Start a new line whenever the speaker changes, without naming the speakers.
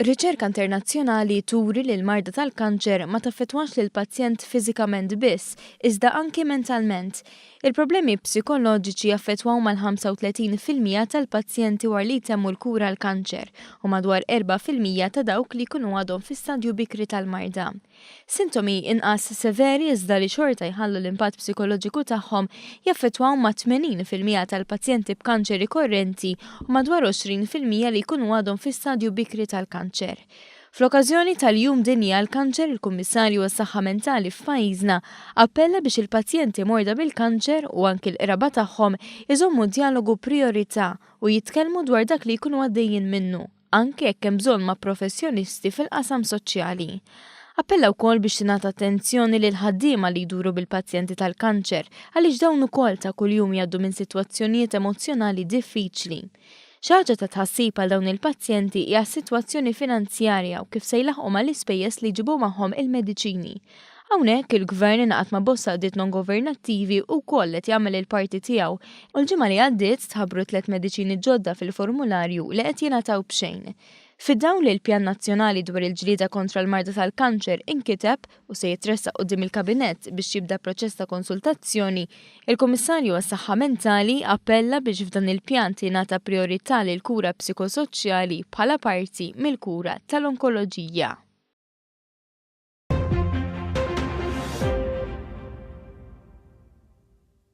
Riċerka internazzjonali turi li l-marda tal-kanċer ma taffettwax lil pazjent fiżikament biss, iżda anke mentalment. Il-problemi psikoloġiċi jaffettwaw mal-35% tal-pazjenti war li jtemmu l-kura l-kanċer u madwar 4% ta' dawk li jkunu għadhom fi stadju bikri tal-marda. Sintomi inqas severi iżda li xorta jħallu l-impatt psikoloġiku tagħhom jaffettwaw ma' 80% tal-pazjenti b'kanċer rikorrenti u madwar 20% li jkunu għadhom fi stadju bikri tal-kanċer. Fl-okkażjoni tal-Jum Dinja għall-Kanċer, il-Kummissarju għas-Saħħa Mentali f'pajjiżna appella biex il-pazjenti morda bil-kanċer u anki l-qraba tagħhom iżommu dialogu priorità u jitkellmu dwar dak li jkunu għaddejjin minnu, anke jekk hemm bżonn ma' professjonisti fil-qasam soċjali. Appella wkoll biex tingħata attenzjoni lil ħaddiema li jduru bil-pazjenti tal-kanċer għaliex dawn ukoll ta' kuljum jgħaddu minn sitwazzjonijiet emozjonali diffiċli. Xi ħaġa ta' tħassib għal dawn il-pazjenti hija s-sitwazzjoni finanzjarja u kif se jlaħqu mal-ispejjeż li jġibu magħhom il-mediċini. Hawnhekk il-Gvern ingħaqad ma' bosta għaddiet non-governattivi wkoll qed jagħmel il-parti tiegħu u l-ġimgħa li għaddiet tħabbru 3 mediċini ġodda fil-formularju li qed jingħataw b'xejn. Fid-dawn li l-Pjan Nazzjonali dwar il-ġlieda kontra l-marda tal-kanċer inkiteb u se jitressaq quddiem il-Kabinett biex jibda proċess ta' konsultazzjoni, il-Kummissarju għas-Saħħa Mentali appella biex f'dan il-pjan tingħata priorità lil kura psikosoċjali bħala parti mill-kura tal-onkoloġija.